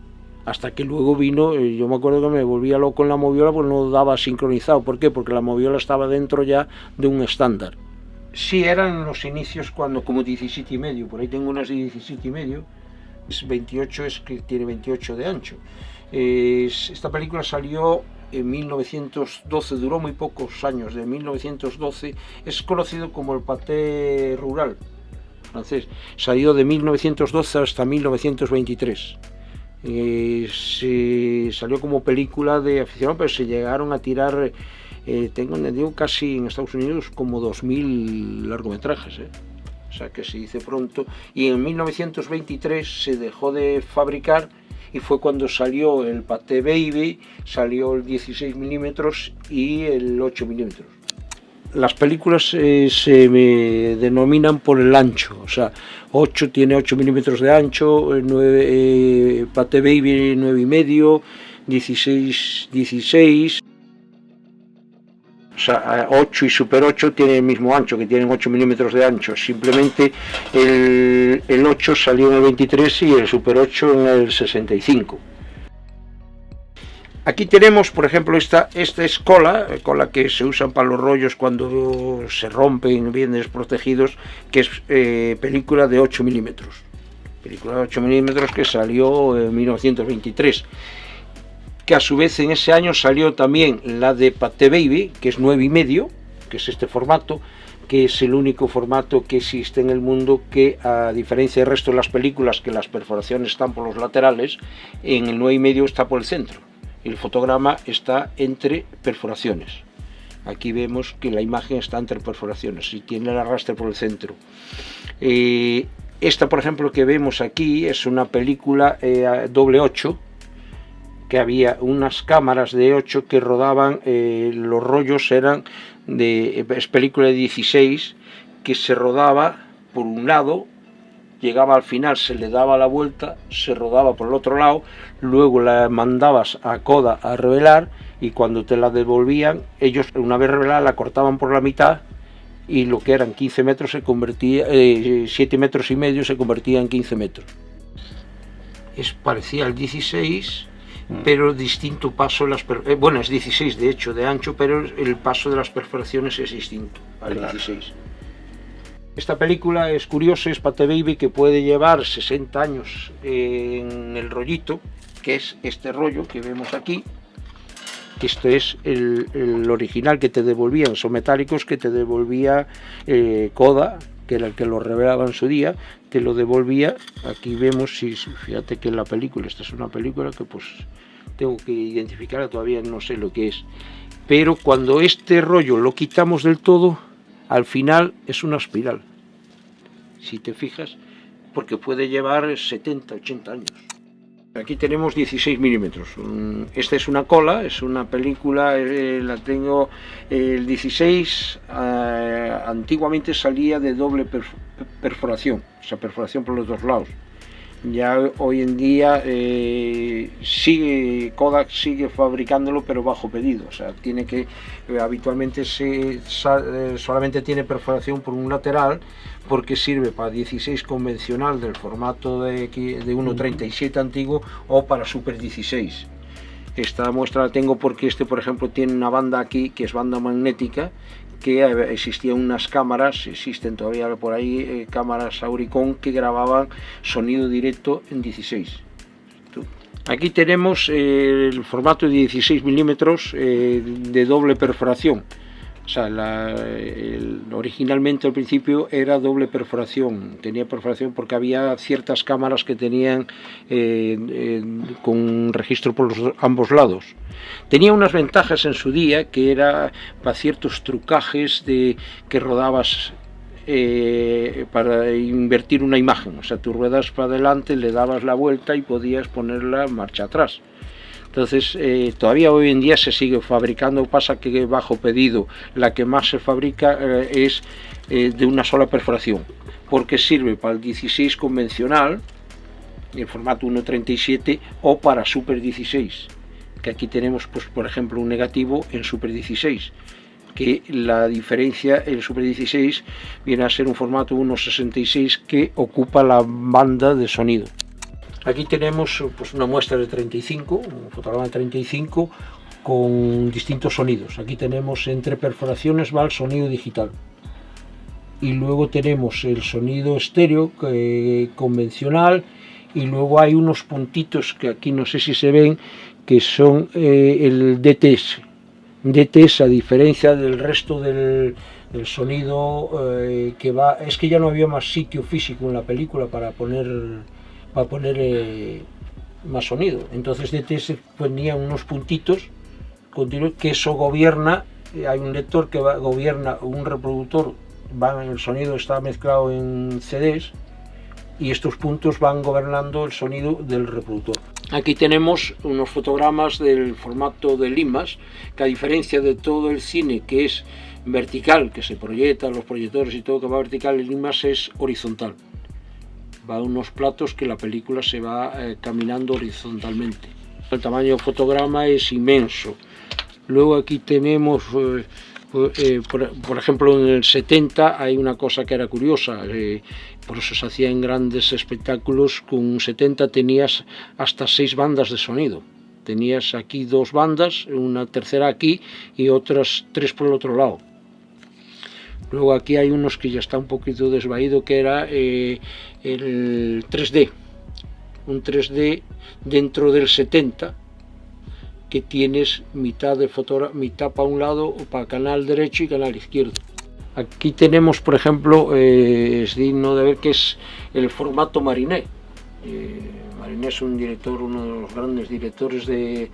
Hasta que luego vino, yo me acuerdo que me volvía loco en la moviola, pues no daba sincronizado. ¿Por qué? Porque la moviola estaba dentro ya de un estándar. Sí, eran los inicios cuando, como 17,5, por ahí tengo unas de 17,5, 28 es que tiene 28 de ancho. Esta película salió en 1912, duró muy pocos años, de 1912, es conocido como el paté rural francés, salió de 1912 hasta 1923. Salió como película de afición, pero se llegaron a tirar, tengo entendido, casi en Estados Unidos como 2000 largometrajes, o sea que se dice pronto, y en 1923 se dejó de fabricar y fue cuando salió el Pathé Baby, salió el 16 milímetros y el 8 milímetros. Las películas se me denominan por el ancho, o sea, 8 tiene 8 milímetros de ancho, 9, Pathé Baby 9,5, 16, o sea, 8 y Super 8 tienen el mismo ancho, que tienen 8 milímetros de ancho, simplemente el 8 salió en el 23 y el Super 8 en el 65. Aquí tenemos, por ejemplo, esta es cola que se usan para los rollos cuando se rompen bien desprotegidos, que es película de 8 milímetros. Película de 8 milímetros que salió en 1923. Que a su vez en ese año salió también la de Pathé Baby, que es 9,5, que es este formato, que es el único formato que existe en el mundo que, a diferencia del resto de las películas, que las perforaciones están por los laterales, en el 9,5 está por el centro. El fotograma está entre perforaciones. Aquí vemos que la imagen está entre perforaciones y tiene el arrastre por el centro. Esta, por ejemplo, que vemos aquí es una película doble 8, que había unas cámaras de 8 que rodaban, los rollos eran es película de 16, que se rodaba por un lado, llegaba al final, se le daba la vuelta, se rodaba por el otro lado, luego la mandabas a Kodak a revelar, y cuando te la devolvían, ellos una vez revelada la cortaban por la mitad, y lo que eran 15 metros se convertía, 7 metros y medio se convertía en 15 metros. Parecía el 16, pero distinto paso, bueno, es 16 de hecho de ancho, pero el paso de las perforaciones es distinto al 16. Esta película es curiosa, es Pate Baby, que puede llevar 60 años en el rollito, que es este rollo que vemos aquí. Esto es el original que te devolvían, son metálicos que te devolvía Kodak, que era el que lo revelaba en su día, te lo devolvía. Aquí vemos, fíjate que la película, esta es una película que pues tengo que identificarla, todavía no sé lo que es, pero cuando este rollo lo quitamos del todo, al final es una espiral, si te fijas, porque puede llevar 70, 80 años. Aquí tenemos 16 milímetros. Esta es una cola, es una película, la tengo el 16, antiguamente salía de doble perforación, o sea, perforación por los dos lados. Ya hoy en día Kodak sigue fabricándolo, pero bajo pedido, o sea, tiene que, habitualmente solamente tiene perforación por un lateral, porque sirve para 16 convencional del formato de 1.37 antiguo, o para Super 16. Esta muestra la tengo porque por ejemplo, tiene una banda aquí que es banda magnética, que existían unas cámaras, existen todavía por ahí cámaras Auricon que grababan sonido directo en 16. Aquí tenemos el formato de 16 milímetros de doble perforación. O sea, originalmente al principio era doble perforación, tenía perforación porque había ciertas cámaras que tenían con registro por ambos lados. Tenía unas ventajas en su día, que era para ciertos trucajes que rodabas para invertir una imagen, o sea, tú ruedas para adelante, le dabas la vuelta y podías ponerla en marcha atrás. Entonces, todavía hoy en día se sigue fabricando, pasa que bajo pedido la que más se fabrica es de una sola perforación, porque sirve para el 16 convencional, en formato 1.37, o para Super 16, que aquí tenemos, pues, por ejemplo, un negativo en Super 16, que la diferencia, el Super 16 viene a ser un formato 1.66 que ocupa la banda de sonido. Aquí tenemos pues una muestra de 35, un fotograma de 35 con distintos sonidos. Aquí tenemos entre perforaciones va el sonido digital. Y luego tenemos el sonido estéreo convencional, y luego hay unos puntitos que aquí no sé si se ven, que son el DTS. DTS, a diferencia del resto del sonido que va, es que ya no había más sitio físico en la película para poner más sonido, entonces DTS ponía unos puntitos continuos, que eso gobierna, hay un lector que gobierna un reproductor, el sonido está mezclado en CDs y estos puntos van gobernando el sonido del reproductor. Aquí tenemos unos fotogramas del formato de limas, que a diferencia de todo el cine que es vertical, que se proyecta, los proyectores y todo que va vertical, el limas es horizontal. Va a unos platos que la película se va caminando horizontalmente. El tamaño del fotograma es inmenso. Luego aquí tenemos, por ejemplo, en el 70 hay una cosa que era curiosa, por eso se hacían grandes espectáculos. Con 70 tenías hasta 6 bandas de sonido. Tenías aquí 2 bandas, una tercera aquí y otras 3 por el otro lado. Luego aquí hay unos que ya está un poquito desvaído, que era el 3D, un 3D dentro del 70, que tienes mitad para un lado, o para canal derecho y canal izquierdo. Aquí tenemos, por ejemplo, es digno de ver que es el formato Mariné. Marín es un director, uno de los grandes directores de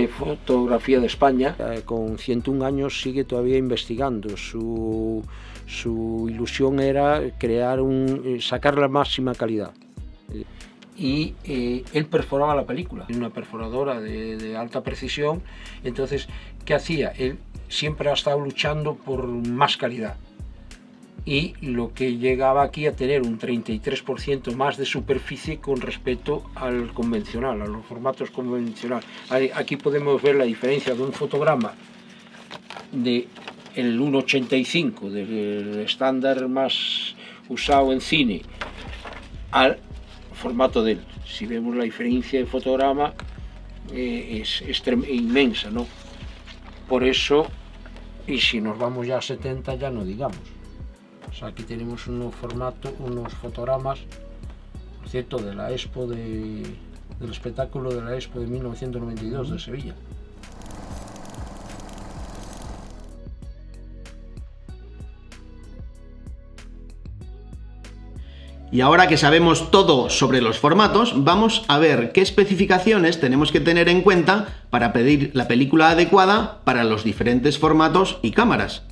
fotografía de España. Con 101 años sigue todavía investigando. Su ilusión era sacar la máxima calidad. Y él perforaba la película, una perforadora de alta precisión. Entonces, ¿qué hacía? Él siempre ha estado luchando por más calidad. Y lo que llegaba aquí a tener un 33% más de superficie con respecto al convencional, a los formatos convencionales. Aquí podemos ver la diferencia de un fotograma del 1.85, del estándar más usado en cine, al formato de él. Si vemos la diferencia de fotograma, es inmensa, ¿no? Por eso, y si nos vamos ya a 70, ya no digamos. O sea, aquí tenemos unos fotogramas, por cierto, de la Expo del espectáculo de la Expo de 1992 de Sevilla. Y ahora que sabemos todo sobre los formatos, vamos a ver qué especificaciones tenemos que tener en cuenta para pedir la película adecuada para los diferentes formatos y cámaras.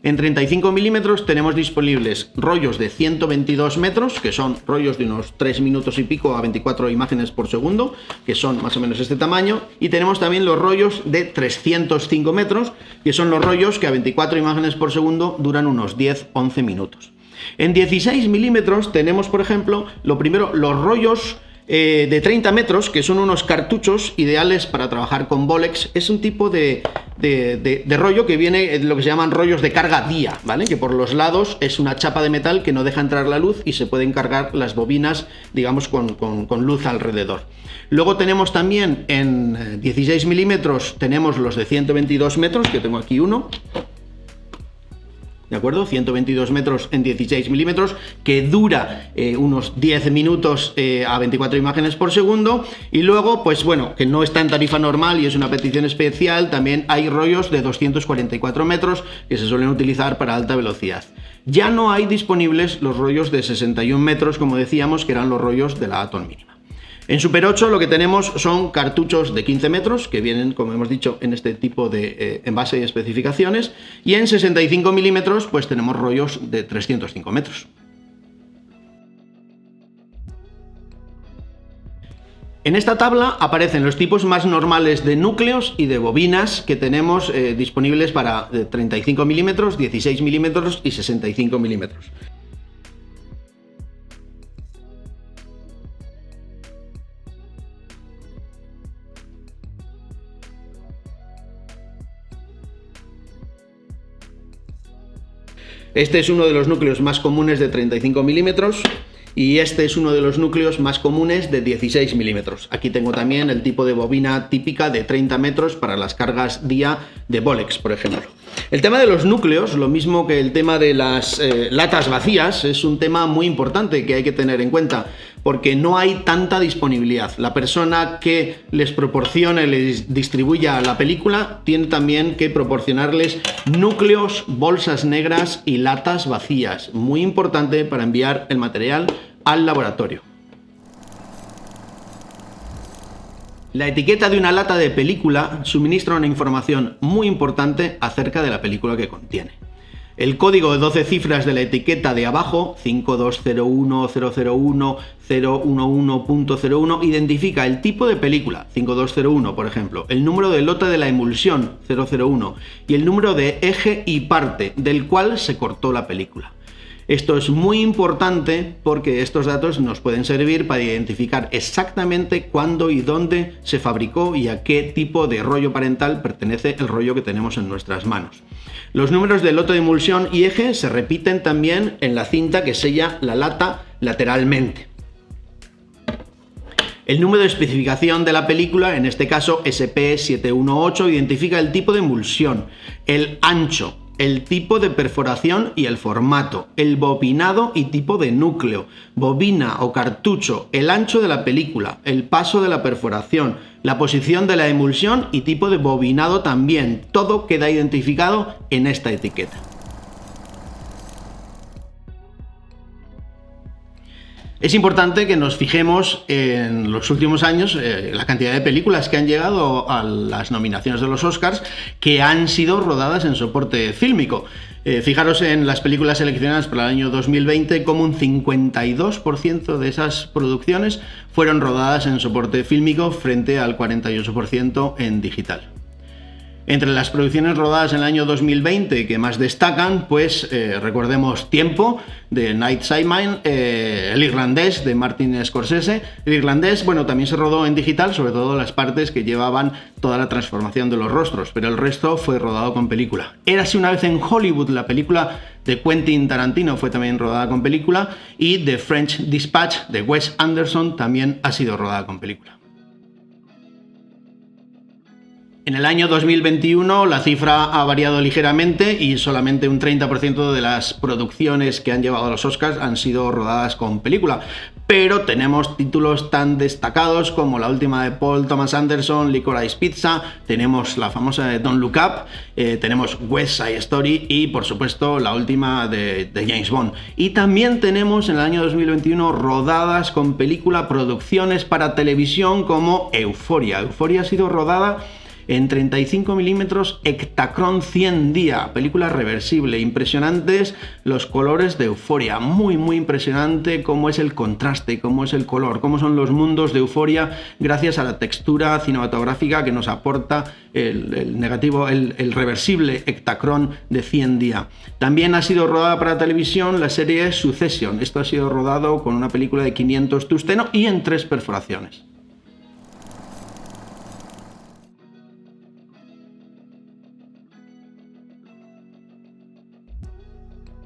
En 35 mm tenemos disponibles rollos de 122 metros, que son rollos de unos 3 minutos y pico a 24 imágenes por segundo, que son más o menos este tamaño, y tenemos también los rollos de 305 metros, que son los rollos que a 24 imágenes por segundo duran unos 10-11 minutos. En 16 mm tenemos, por ejemplo, lo primero, los rollos de 30 metros, que son unos cartuchos ideales para trabajar con Bolex. Es un tipo de rollo que viene lo que se llaman rollos de carga día, ¿vale? Que por los lados es una chapa de metal que no deja entrar la luz y se pueden cargar las bobinas, digamos, con luz alrededor. Luego tenemos también en 16 milímetros, tenemos los de 122 metros, que tengo aquí uno. ¿De acuerdo? 122 metros en 16 milímetros, que dura unos 10 minutos a 24 imágenes por segundo. Y luego, pues bueno, que no está en tarifa normal y es una petición especial, también hay rollos de 244 metros que se suelen utilizar para alta velocidad. Ya no hay disponibles los rollos de 61 metros, como decíamos, que eran los rollos de la Atom mínima. En Super 8 lo que tenemos son cartuchos de 15 metros, que vienen, como hemos dicho, en este tipo de envase y especificaciones, y en 65 milímetros pues tenemos rollos de 305 metros. En esta tabla aparecen los tipos más normales de núcleos y de bobinas que tenemos disponibles para 35 milímetros, 16 milímetros y 65 milímetros. Este es uno de los núcleos más comunes de 35 milímetros y este es uno de los núcleos más comunes de 16 milímetros. Aquí tengo también el tipo de bobina típica de 30 metros para las cargas día de Bolex, por ejemplo. El tema de los núcleos, lo mismo que el tema de las latas vacías, es un tema muy importante que hay que tener en cuenta, porque no hay tanta disponibilidad. La persona que les proporcione, les distribuya la película, tiene también que proporcionarles núcleos, bolsas negras y latas vacías. Muy importante para enviar el material al laboratorio. La etiqueta de una lata de película suministra una información muy importante acerca de la película que contiene. El código de 12 cifras de la etiqueta de abajo, 5201001.011.01, identifica el tipo de película, 5201 por ejemplo, el número de lote de la emulsión, 001, y el número de eje y parte del cual se cortó la película. Esto es muy importante porque estos datos nos pueden servir para identificar exactamente cuándo y dónde se fabricó y a qué tipo de rollo parental pertenece el rollo que tenemos en nuestras manos. Los números de lote de emulsión y eje se repiten también en la cinta que sella la lata lateralmente. El número de especificación de la película, en este caso SP718, identifica el tipo de emulsión, el ancho, el tipo de perforación y el formato, el bobinado y tipo de núcleo, bobina o cartucho, el ancho de la película, el paso de la perforación, la posición de la emulsión y tipo de bobinado también. Todo queda identificado en esta etiqueta. Es importante que nos fijemos en los últimos años la cantidad de películas que han llegado a las nominaciones de los Oscars que han sido rodadas en soporte fílmico. Fijaros en las películas seleccionadas para el año 2020 como un 52% de esas producciones fueron rodadas en soporte fílmico frente al 48% en digital. Entre las producciones rodadas en el año 2020 que más destacan, pues recordemos Tiempo, de Night Shyamalan, El Irlandés, de Martin Scorsese. El Irlandés, bueno, también se rodó en digital, sobre todo las partes que llevaban toda la transformación de los rostros, pero el resto fue rodado con película. Érase una vez en Hollywood, la película de Quentin Tarantino fue también rodada con película, y The French Dispatch, de Wes Anderson, también ha sido rodada con película. En el año 2021 la cifra ha variado ligeramente y solamente un 30% de las producciones que han llevado a los Oscars han sido rodadas con película. Pero tenemos títulos tan destacados como la última de Paul Thomas Anderson, Licorice Pizza, tenemos la famosa de Don't Look Up, tenemos West Side Story y por supuesto la última de James Bond. Y también tenemos en el año 2021 rodadas con película producciones para televisión como Euphoria. Euphoria ha sido rodada en 35 milímetros Ektachrome 100 día, película reversible, impresionantes los colores de Euphoria, muy impresionante cómo es el contraste, cómo es el color, cómo son los mundos de Euphoria gracias a la textura cinematográfica que nos aporta el reversible Ektachrome de 100 día. También ha sido rodada para televisión la serie Succession, esto ha sido rodado con una película de 500 tungsteno y en 3 perforaciones.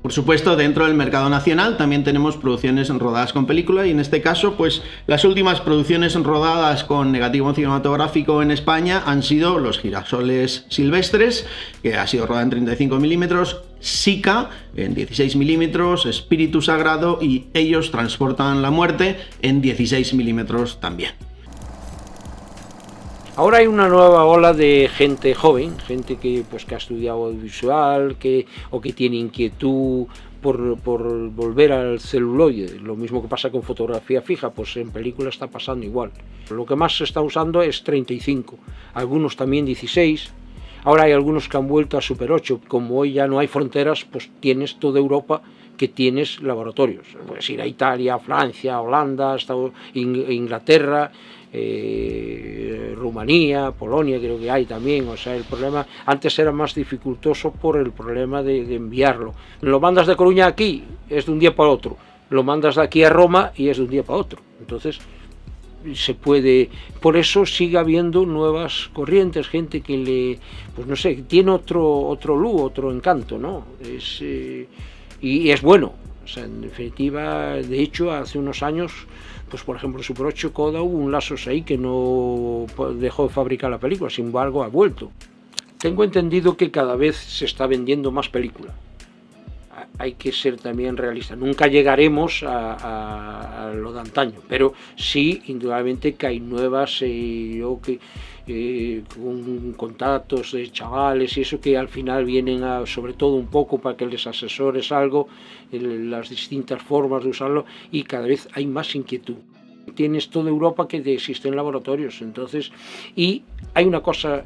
Por supuesto, dentro del mercado nacional también tenemos producciones rodadas con película y en este caso, pues las últimas producciones rodadas con negativo cinematográfico en España han sido Los girasoles silvestres, que ha sido rodada en 35 milímetros, Sika en 16 milímetros, Espíritu Sagrado y Ellos transportan la muerte en 16 milímetros también. Ahora hay una nueva ola de gente joven, gente que ha estudiado audiovisual, o que tiene inquietud por volver al celuloide. Lo mismo que pasa con fotografía fija, pues en películas está pasando igual. Lo que más se está usando es 35, algunos también 16. Ahora hay algunos que han vuelto a Super 8. Como hoy ya no hay fronteras, pues tienes toda Europa que tienes laboratorios. Puedes ir a Italia, Francia, Holanda, Inglaterra, Rumanía, Polonia creo que hay también. O sea, el problema antes era más dificultoso por el problema de enviarlo. Lo mandas de Coruña aquí, es de un día para otro. Lo mandas de aquí a Roma y es de un día para otro. Entonces se puede, por eso sigue habiendo nuevas corrientes, gente que tiene otro luz, otro encanto, ¿no? Y es bueno. O sea, en definitiva, de hecho, hace unos años, pues por ejemplo, Super 8 Coda hubo un Lasos ahí que no dejó de fabricar la película, sin embargo ha vuelto. Tengo entendido que cada vez se está vendiendo más película. Hay que ser también realista. Nunca llegaremos a lo de antaño, pero sí, indudablemente que hay nuevas, con contactos de chavales y eso que al final vienen sobre todo un poco para que les asesores algo, las distintas formas de usarlo, y cada vez hay más inquietud. Tienes toda Europa que existen laboratorios, entonces, y hay una cosa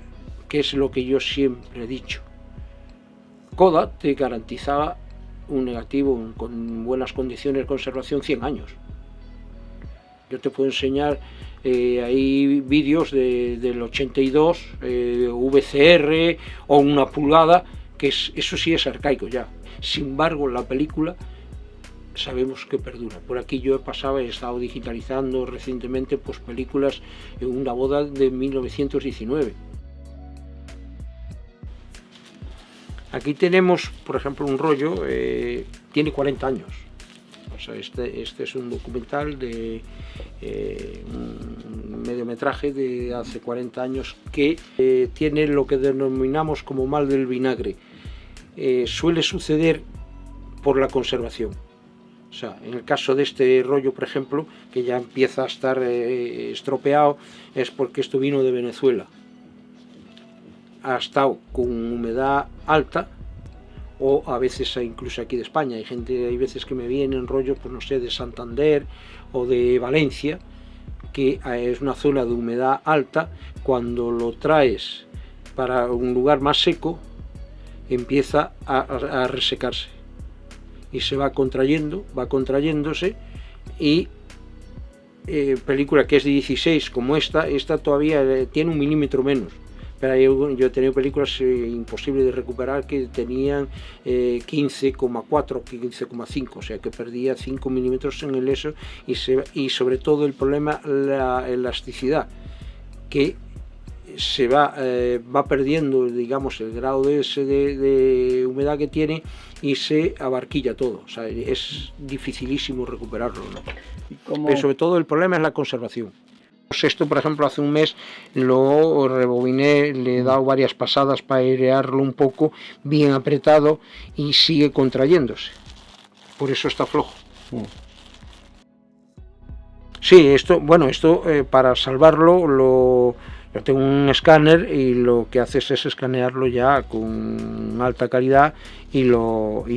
que es lo que yo siempre he dicho. Kodak te garantizaba un negativo con buenas condiciones de conservación 100 años. Yo te puedo enseñar hay vídeos del 82, VCR o una pulgada, que eso sí es arcaico ya. Sin embargo, la película sabemos que perdura. Por aquí yo he estado digitalizando recientemente pues películas en una boda de 1919. Aquí tenemos, por ejemplo, un rollo, tiene 40 años. O sea, este es un documental de un mediometraje de hace 40 años que tiene lo que denominamos como mal del vinagre. Suele suceder por la conservación. O sea, en el caso de este rollo, por ejemplo, que ya empieza a estar estropeado, es porque esto vino de Venezuela. Ha estado con humedad alta o a veces incluso aquí de España. Hay veces que me vienen rollos, pues no sé, de Santander o de Valencia, que es una zona de humedad alta. Cuando lo traes para un lugar más seco, empieza a resecarse y se va contrayéndose, y película que es de 16 como esta todavía tiene 1 milímetro menos. Pero yo he tenido películas imposibles de recuperar que tenían 15,4, 15,5, o sea que perdía 5 milímetros en el eso, y sobre todo el problema, la elasticidad, que se va perdiendo, digamos, el grado de humedad que tiene, y se abarquilla todo. O sea, es dificilísimo recuperarlo, ¿no? Pero sobre todo el problema es la conservación. Esto, por ejemplo, hace un mes lo rebobiné, le he dado varias pasadas para airearlo un poco, bien apretado, y sigue contrayéndose. Por eso está flojo. Sí, esto para salvarlo, yo tengo un escáner, y lo que haces es escanearlo ya con alta calidad, y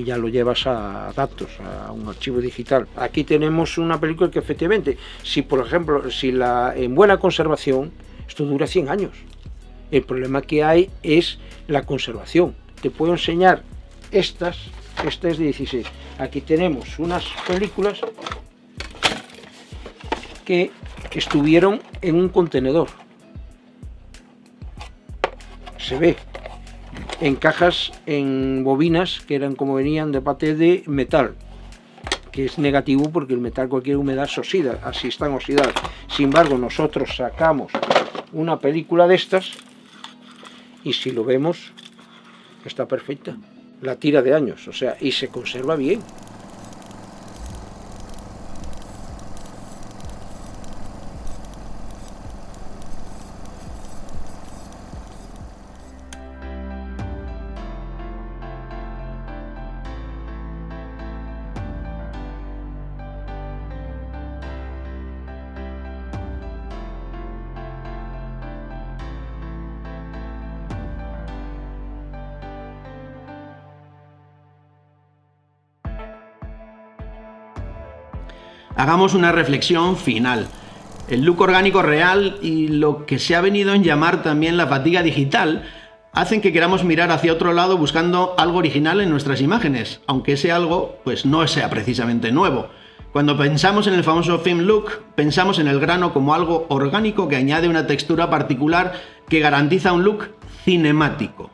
ya lo llevas a datos, a un archivo digital. Aquí tenemos una película que efectivamente, si por ejemplo, en buena conservación, esto dura 100 años. El problema que hay es la conservación. Te puedo enseñar esta es de 16. Aquí tenemos unas películas que estuvieron en un contenedor. Se ve en cajas, en bobinas que eran como venían de paté de metal, que es negativo porque el metal, cualquier humedad se oxida, así están oxidadas. Sin embargo, nosotros sacamos una película de estas, y si lo vemos, está perfecta, la tira de años, o sea, y se conserva bien. Hagamos una reflexión final. El look orgánico real y lo que se ha venido en llamar también la fatiga digital hacen que queramos mirar hacia otro lado buscando algo original en nuestras imágenes, aunque ese algo pues no sea precisamente nuevo. Cuando pensamos en el famoso film look, pensamos en el grano como algo orgánico que añade una textura particular que garantiza un look cinemático.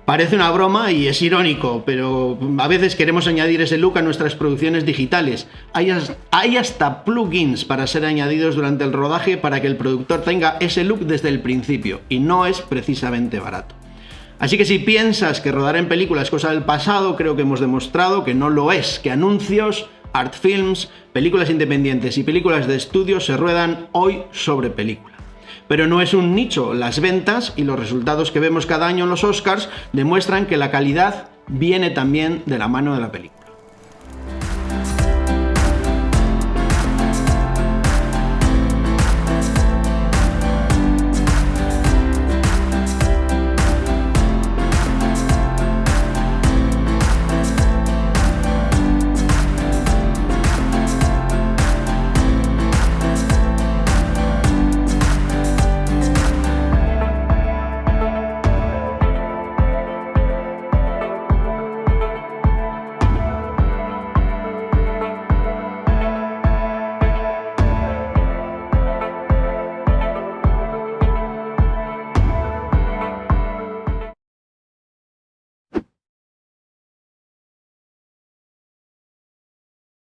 Parece una broma y es irónico, pero a veces queremos añadir ese look a nuestras producciones digitales. Hay hasta plugins para ser añadidos durante el rodaje para que el productor tenga ese look desde el principio, y no es precisamente barato. Así que si piensas que rodar en película es cosa del pasado, creo que hemos demostrado que no lo es, que anuncios, art films, películas independientes y películas de estudio se ruedan hoy sobre película. Pero no es un nicho. Las ventas y los resultados que vemos cada año en los Oscars demuestran que la calidad viene también de la mano de la película.